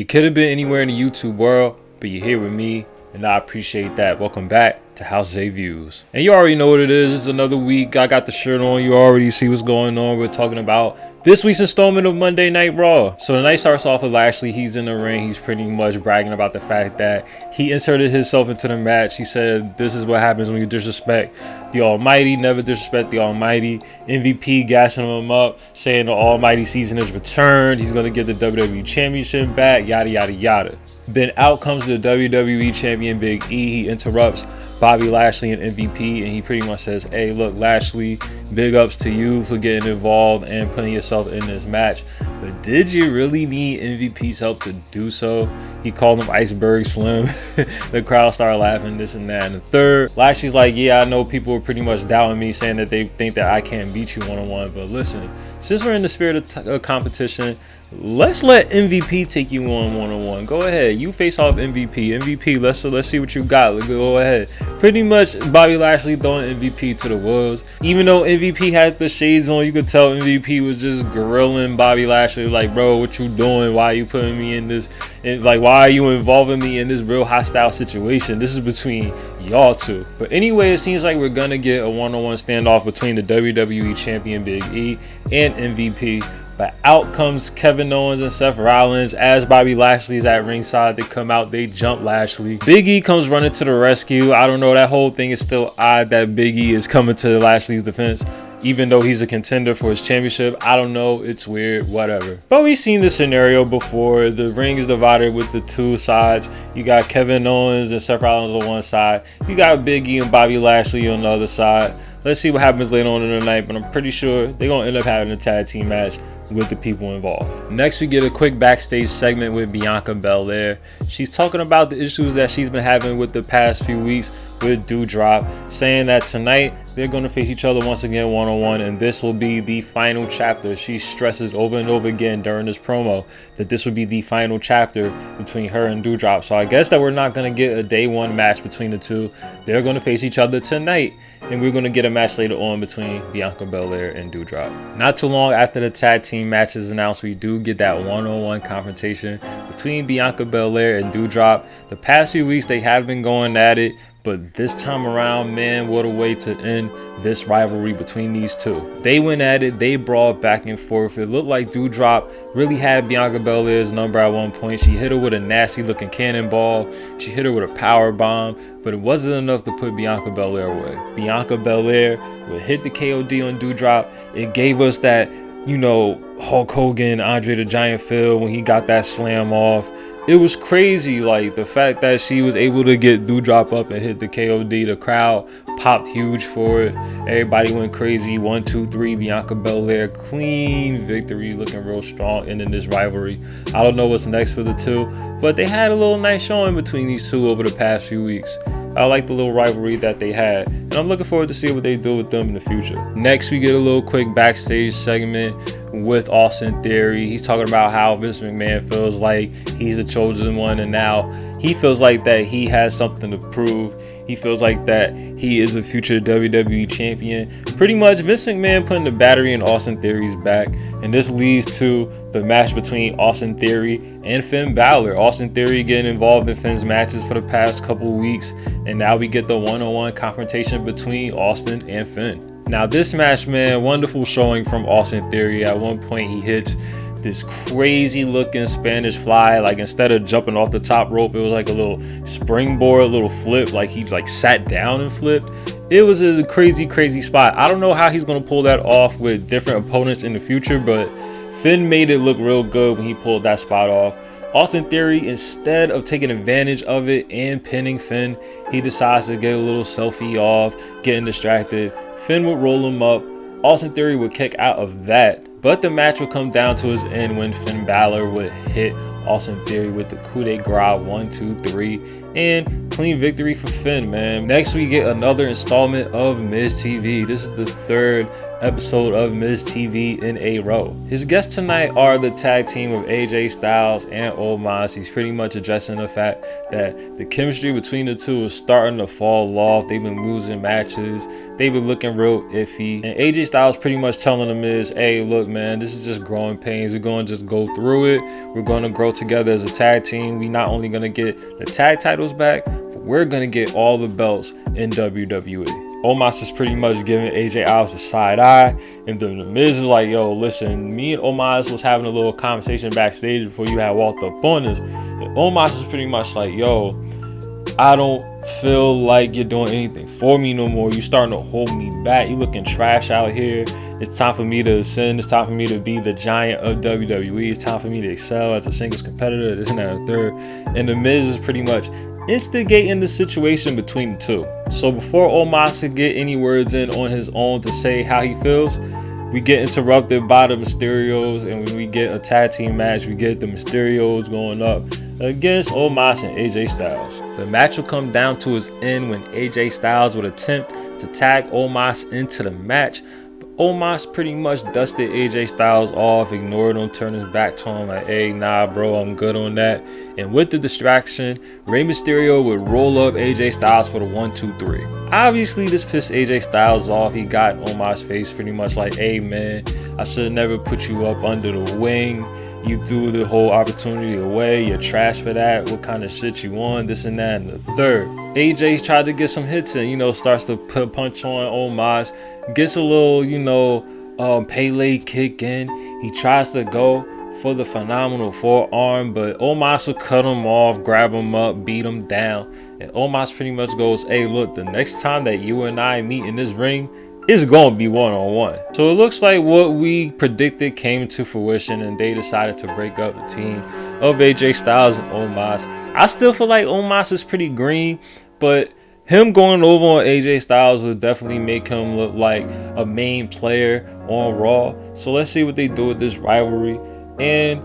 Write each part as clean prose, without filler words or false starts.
You could have been anywhere in the YouTube world, but you're here with me, and I appreciate that. Welcome back to House J Views. And you already know what it is. It's another week. I got the shirt on. You already see what's going on. We're talking about this week's installment of Monday Night Raw. So the night starts off with Lashley. He's in the ring. He's pretty much bragging about the fact that he inserted himself into the match. He said, this is what happens when you disrespect the Almighty. Never disrespect the Almighty. MVP gassing him up, saying the Almighty season is returned. He's going to get the WWE Championship back, yada, yada, yada. Then out comes the WWE Champion Big E. He interrupts Bobby Lashley and MVP, and he pretty much says, hey, look, Lashley, big ups to you for getting involved and putting yourself in this match. But did you really need MVP's help to do so? He called him Iceberg Slim. The crowd started laughing, this and that. And the third, Lashley's like, yeah, I know people are pretty much doubting me, saying that they think that I can't beat you one-on-one. But listen, since we're in the spirit of competition, let's let MVP take you on one-on-one. Go ahead, you face off MVP. Let's see what you got. Go ahead. Pretty much Bobby Lashley throwing MVP to the wolves. Even though MVP had the shades on, you could tell MVP was just grilling Bobby Lashley like, bro, what you doing? Why are you putting me in this? And like, why are you involving me in this real hostile situation? This is between y'all two. But anyway, it seems like we're gonna get a one-on-one standoff between the WWE Champion Big E and MVP. But out comes Kevin Owens and Seth Rollins. As Bobby Lashley's at ringside, they come out, they jump Lashley. Big E comes running to the rescue. I don't know, that whole thing is still odd that Big E is coming to Lashley's defense, even though he's a contender for his championship. I don't know, it's weird, whatever. But we've seen this scenario before. The ring is divided with the two sides. You got Kevin Owens and Seth Rollins on one side. You got Big E and Bobby Lashley on the other side. Let's see what happens later on in the night, but I'm pretty sure they're going to end up having a tag team match with the people involved. Next, we get a quick backstage segment with Bianca Belair. She's talking about the issues that she's been having with the past few weeks with Doudrop, saying that tonight they're going to face each other once again one-on-one, and this will be the final chapter. She stresses over and over again during this promo that this will be the final chapter between her and Doudrop. So I guess that we're not going to get a day one match between the two. They're going to face each other tonight, and we're going to get a match later on between Bianca Belair and Doudrop. Not too long after the tag team match is announced, we do get that one-on-one confrontation between Bianca Belair and Doudrop. The past few weeks they have been going at it, but this time around, man, what a way to end this rivalry between these two. They went at it, they brawled back and forth. It looked like Doudrop really had Bianca Belair's number at one point. She hit her with a nasty looking cannonball. She hit her with a power bomb, but it wasn't enough to put Bianca Belair away. Bianca Belair would hit the KOD on Doudrop. It gave us that, you know, Hulk Hogan, Andre the Giant feel when he got that slam off. It was crazy, like the fact that she was able to get Doudrop up and hit the KOD. The crowd popped huge for it. Everybody went crazy. 1, 2, 3, Bianca Belair, clean victory, looking real strong, ending this rivalry. I don't know what's next for the two, but they had a little nice showing between these two over the past few weeks. I like the little rivalry that they had, and I'm looking forward to see what they do with them in the future. Next, we get a little quick backstage segment with Austin Theory. He's talking about how Vince McMahon feels like he's the chosen one, and now he feels like that he has something to prove. He feels like that he is a future WWE champion. Pretty much Vince McMahon putting the battery in Austin Theory's back, and this leads to the match between Austin Theory and Finn Balor. Austin Theory getting involved in Finn's matches for the past couple weeks, and now we get the one-on-one confrontation between Austin and Finn. Now this match, man, wonderful showing from Austin Theory. At one point he hits this crazy looking Spanish fly. Like instead of jumping off the top rope, it was like a little springboard, a little flip, like he like sat down and flipped. It was a crazy spot. I don't know how he's going to pull that off with different opponents in the future, but Finn made it look real good when he pulled that spot off. Austin Theory, instead of taking advantage of it and pinning Finn, he decides to get a little selfie off, getting distracted. Finn would roll him up. Austin Theory would kick out of that, but the match would come down to its end when Finn Balor would hit Austin Theory with the coup de grace 1, 2, 3, and clean victory for Finn, man. Next, we get another installment of Miz TV. This is the third episode of Miz TV in a row. His guests tonight are the tag team of AJ Styles and Omos. He's pretty much addressing the fact that the chemistry between the two is starting to fall off. They've been losing matches. They've been looking real iffy. And AJ Styles pretty much telling them is, hey, look, man, this is just growing pains. We're going to just go through it. We're going to grow together as a tag team. We not only going to get the tag titles back, but we're going to get all the belts in WWE. Omos is pretty much giving AJ Styles a side eye, and then the Miz is like, yo, listen, me and Omos was having a little conversation backstage before you had walked up on us. And Omos is pretty much like, yo, I don't feel like you're doing anything for me no more. You're starting to hold me back. You looking trash out here. It's time for me to ascend. It's time for me to be the giant of WWE. It's time for me to excel as a singles competitor, this and that and third. And the Miz is pretty much instigating the situation between the two. So before Omos could get any words in on his own to say how he feels, we get interrupted by the Mysterios, and when we get a tag team match, we get the Mysterios going up against Omos and AJ Styles. The match will come down to its end when AJ Styles would attempt to tag Omos into the match. Omos pretty much dusted AJ Styles off, ignored him, turned his back to him like, hey, nah, bro, I'm good on that. And with the distraction, Rey Mysterio would roll up AJ Styles for the 1-2-3. Obviously, this pissed AJ Styles off. He got Omos' face pretty much like, hey, man, I should have never put you up under the wing. You threw the whole opportunity away. You're trash for that. What kind of shit you on? This and that and the third. AJ tried to get some hits in, starts to put punch on Omos. Gets a little, Pele kick in. He tries to go for the phenomenal forearm, but Omos will cut him off, grab him up, beat him down. And Omos pretty much goes, hey, look, the next time that you and I meet in this ring, it's going to be one-on-one. So it looks like what we predicted came to fruition, and they decided to break up the team of AJ Styles and Omos. I still feel like Omos is pretty green, but him going over on AJ Styles will definitely make him look like a main player on Raw. So let's see what they do with this rivalry. And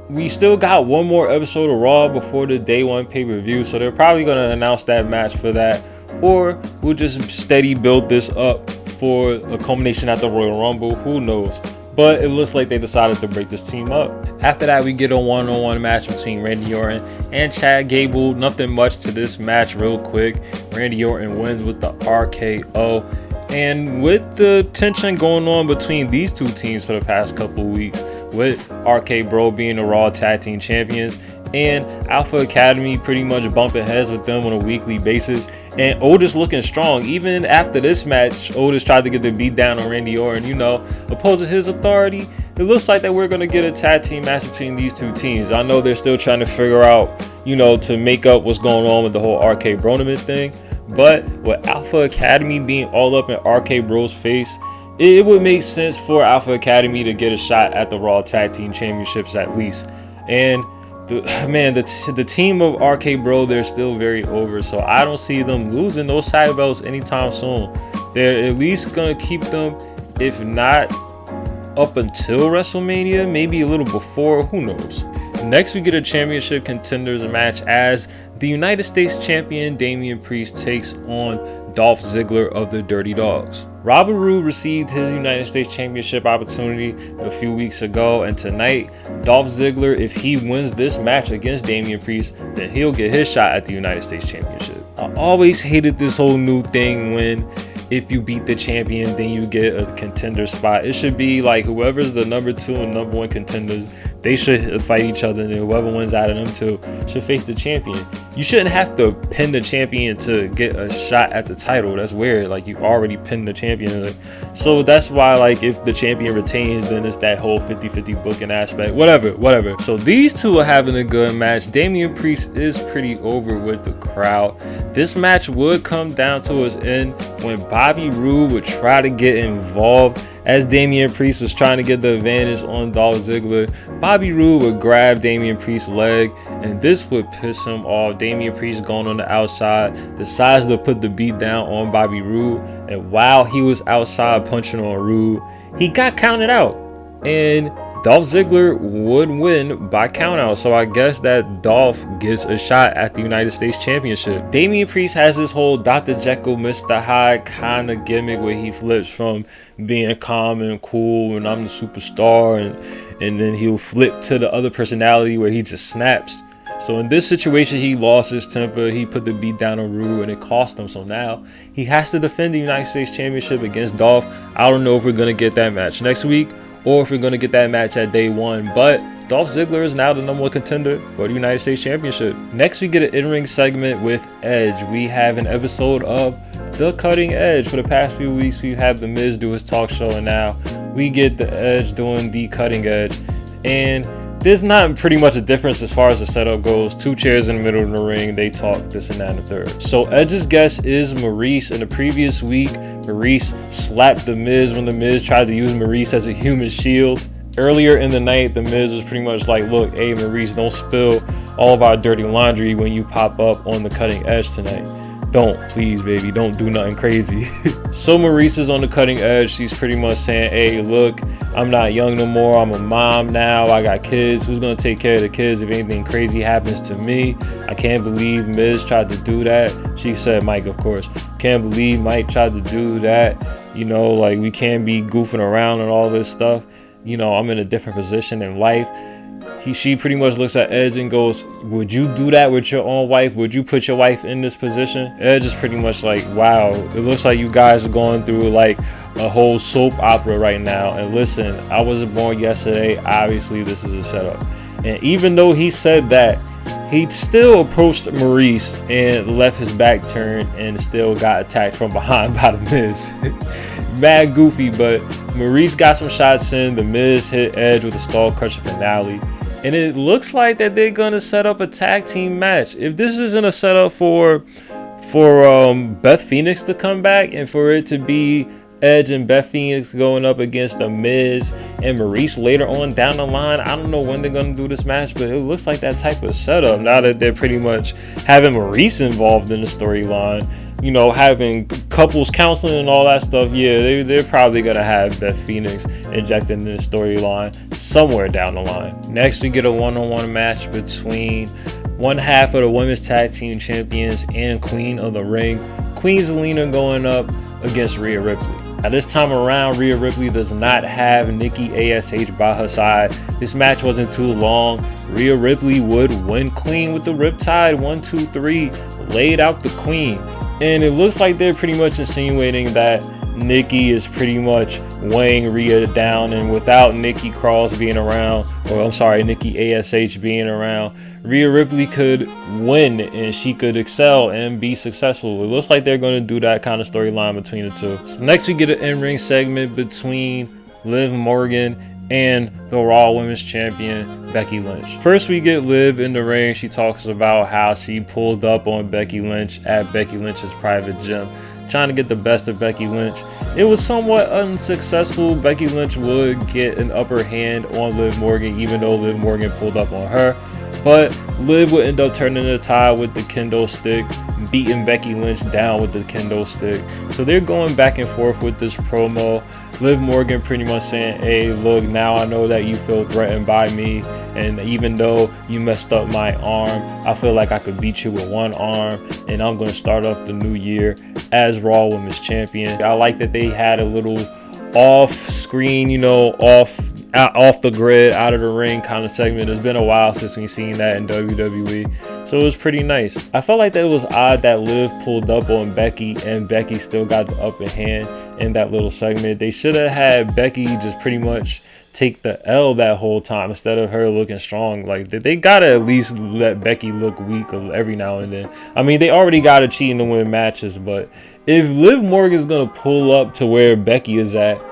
we still got one more episode of Raw before the day one pay-per-view. So they're probably going to announce that match for that. Or we'll just steady build this up for a culmination at the Royal Rumble. Who knows? But it looks like they decided to break this team up. After that, we get a one-on-one match between Randy Orton and Chad Gable. Nothing much to this match real quick. Randy Orton wins with the RKO. And with the tension going on between these two teams for the past couple weeks, with RK-Bro being the Raw Tag Team Champions and Alpha Academy pretty much bumping heads with them on a weekly basis, and Otis looking strong. Even after this match, Otis tried to get the beat down on Randy Orton, opposing his authority. It looks like that we're going to get a tag team match between these two teams. I know they're still trying to figure out, to make up what's going on with the whole R.K-Bronament thing. But with Alpha Academy being all up in RK-Bro's face, it would make sense for Alpha Academy to get a shot at the Raw Tag Team Championships at least. And the team of RK-Bro, they're still very over, so I don't see them losing those side belts anytime soon. They're at least gonna keep them, if not up until WrestleMania, maybe a little before, who knows. Next, we get a championship contenders match as the United States champion Damien Priest takes on Dolph Ziggler of the Dirty Dogs. Robert Roode received his United States Championship opportunity a few weeks ago, and tonight, Dolph Ziggler, if he wins this match against Damien Priest, then he'll get his shot at the United States Championship. I always hated this whole new thing when if you beat the champion, then you get a contender spot. It should be like whoever's the number 2 and number 1 contenders, they should fight each other, and then whoever wins out of them two should face the champion. You shouldn't have to pin the champion to get a shot at the title. That's weird. Like, you already pinned the champion. So that's why, like, if the champion retains, then it's that whole 50-50 booking aspect. Whatever. So these two are having a good match. Damien Priest is pretty over with the crowd. This match would come down to its end when Bobby Roode would try to get involved as Damien Priest was trying to get the advantage on Dolph Ziggler. Bobby Roode would grab Damien Priest's leg, and this would piss him off. Damien Priest going on the outside decides to put the beat down on Bobby Roode, and while he was outside punching on Roode, he got counted out. And Dolph Ziggler would win by countout. So I guess that Dolph gets a shot at the United States Championship. Damien Priest has this whole Dr. Jekyll, Mr. Hyde kind of gimmick where he flips from being calm and cool and I'm the superstar, and then he'll flip to the other personality where he just snaps. So in this situation, he lost his temper. He put the beat down on Rue and it cost him. So now he has to defend the United States Championship against Dolph. I don't know if we're going to get that match next week or if we're going to get that match at day one. But Dolph Ziggler is now the #1 contender for the United States Championship. Next, we get an in-ring segment with Edge. We have an episode of The Cutting Edge. For the past few weeks, we've had The Miz do his talk show, and now we get the Edge doing The Cutting Edge. And there's not pretty much a difference as far as the setup goes. 2 chairs in the middle of the ring. They talk this and that and the third. So Edge's guest is Maurice. In the previous week, Maurice slapped The Miz when The Miz tried to use Maurice as a human shield. Earlier in the night, The Miz was pretty much like, look, hey Maurice, don't spill all of our dirty laundry when you pop up on The Cutting Edge tonight. Don't, please, baby, don't do nothing crazy. So Maurice is on The Cutting Edge. She's pretty much saying, hey, look, I'm not young no more. I'm a mom now. I got kids. Who's going to take care of the kids if anything crazy happens to me? I can't believe Miz tried to do that. She said Mike, of course. Can't believe Mike tried to do that. You know, like, we can't be goofing around and all this stuff. You know, I'm in a different position in life. She pretty much looks at Edge and goes, would you do that with your own wife? Would you put your wife in this position? Edge is pretty much like, wow, it looks like you guys are going through like a whole soap opera right now. And listen, I wasn't born yesterday. Obviously, this is a setup. And even though he said that, he still approached Maurice and left his back turned and still got attacked from behind by The Miz. Mad goofy, but Maurice got some shots in. The Miz hit Edge with a skull crusher finale. And it looks like that they're going to set up a tag team match. If this isn't a setup for Beth Phoenix to come back and for it to be Edge and Beth Phoenix going up against The Miz and Maurice later on down the line, I don't know when they're going to do this match, but it looks like that type of setup now that they're pretty much having Maurice involved in the storyline. You know, having couples counseling and all that stuff. Yeah, they're probably going to have Beth Phoenix injected in the storyline somewhere down the line. Next, we get a one-on-one match between one half of the Women's Tag Team Champions and Queen of the Ring. Queen Zelina going up against Rhea Ripley. Now, this time around, Rhea Ripley does not have Nikki ASH by her side. This match wasn't too long. Rhea Ripley would win clean with the Riptide 1, 2, 3, laid out the Queen. And it looks like they're pretty much insinuating that Nikki is pretty much weighing Rhea down, and without Nikki Cross being around, or I'm sorry, Nikki ASH being around, Rhea Ripley could win and she could excel and be successful. It looks like they're going to do that kind of storyline between the two. So next we get an in-ring segment between Liv Morgan and the Raw Women's Champion, Becky Lynch. First, we get Liv in the ring. She talks about how she pulled up on Becky Lynch at Becky Lynch's private gym, trying to get the best of Becky Lynch. It was somewhat unsuccessful. Becky Lynch would get an upper hand on Liv Morgan, even though Liv Morgan pulled up on her. But Liv would end up turning the tide with the kendo stick, beating Becky Lynch down with the kendo stick. So they're going back and forth with this promo. Liv Morgan pretty much saying, hey, look, now I know that you feel threatened by me. And even though you messed up my arm, I feel like I could beat you with one arm. And I'm going to start off the new year as Raw Women's Champion. I like that they had a little off screen, you know, off the grid, out of the ring kind of segment. It's been a while since we've seen that in WWE, so it was pretty nice. I felt like that it was odd that Liv pulled up on Becky and Becky still got the upper hand in that little segment. They should have had Becky just pretty much take the L that whole time instead of her looking strong. Like, they gotta at least let Becky look weak every now and then. I mean, they already got her cheating to win matches, but if Liv Morgan's gonna pull up to where Becky is at,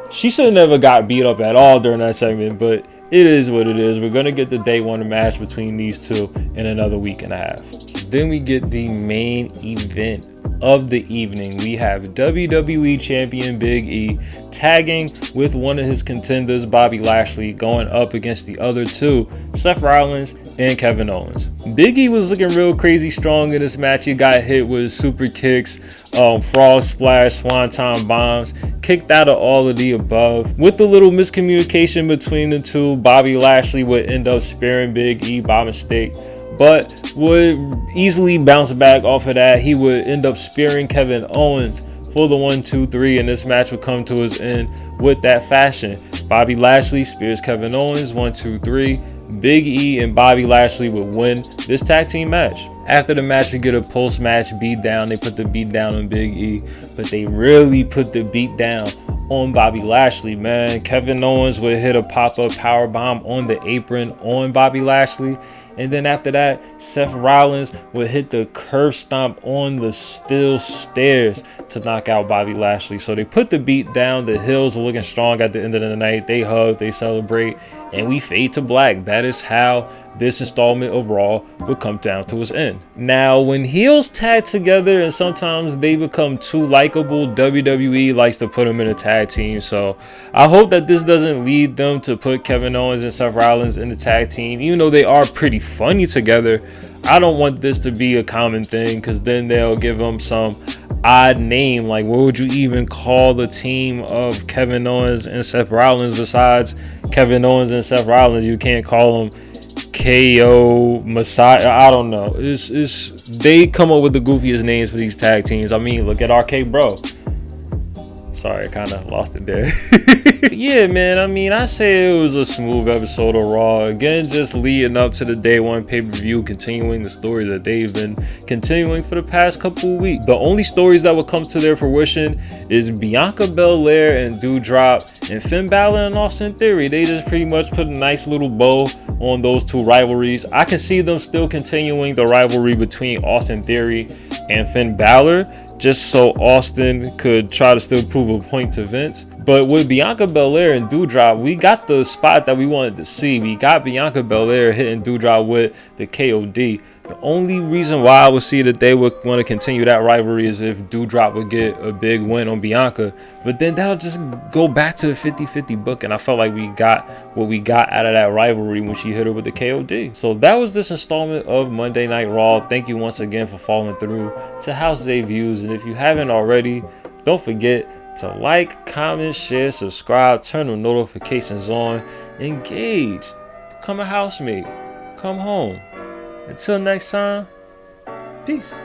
she should have never got beat up at all during that segment, but it is what it is. We're going to get the day one match between these two in another week and a half. So then we get the main event of the evening. We have WWE Champion Big E tagging with one of his contenders, Bobby Lashley, going up against the other two, Seth Rollins and Kevin Owens. Big E was looking real crazy strong in this match. He got hit with super kicks, frog splash, swanton bombs, kicked out of all of the above. With a little miscommunication between the two, Bobby Lashley would end up sparing Big E by mistake, but would easily bounce back off of that. He would end up spearing Kevin Owens for the 1, 2, 3, and this match would come to its end with that fashion. Bobby Lashley spears Kevin Owens, 1, 2, 3. Big E and Bobby Lashley would win this tag team match. After the match, we get a post-match beat down. They put the beat down on Big E, but they really put the beat down on Bobby Lashley, man. Kevin Owens would hit a pop-up power bomb on the apron on Bobby Lashley, and then after that, Seth Rollins would hit the curb stomp on the steel stairs to knock out Bobby Lashley. So they put the beat down. The Hills are looking strong at the end of the night. They hug, they celebrate, and we fade to black. That is how this installment of Raw would come down to its end. Now, when heels tag together and sometimes they become too likable, WWE likes to put them in a tag team. So I hope that this doesn't lead them to put Kevin Owens and Seth Rollins in the tag team. Even though they are pretty funny together, I don't want this to be a common thing, because then they'll give them some odd name. Like, what would you even call the team of Kevin Owens and Seth Rollins besides Kevin Owens and Seth Rollins? You can't call them KO Messiah. I don't know. It's they come up with the goofiest names for these tag teams. I mean, look at RK-Bro. Sorry, I kind of lost it there. Yeah, man, I mean, I say it was a smooth episode of Raw. Again, just leading up to the day one pay-per-view, continuing the stories that they've been continuing for the past couple of weeks. The only stories that will come to their fruition is Bianca Belair and Doudrop, and Finn Balor and Austin Theory. They just pretty much put a nice little bow on those two rivalries. I can see them still continuing the rivalry between Austin Theory and Finn Balor, just so Austin could try to still prove a point to Vince. But with Bianca Belair and Doudrop, we got the spot that we wanted to see. We got Bianca Belair hitting Doudrop with the KOD. The only reason why I would see that they would want to continue that rivalry is if Doudrop would get a big win on Bianca. But then that'll just go back to the 50-50 book, and I felt like we got what we got out of that rivalry when she hit her with the KOD. So that was this installment of Monday Night Raw. Thank you once again for following through to House Zay Views. And if you haven't already, don't forget to like, comment, share, subscribe, turn the notifications on, engage, become a housemate, come home. Until next time, peace.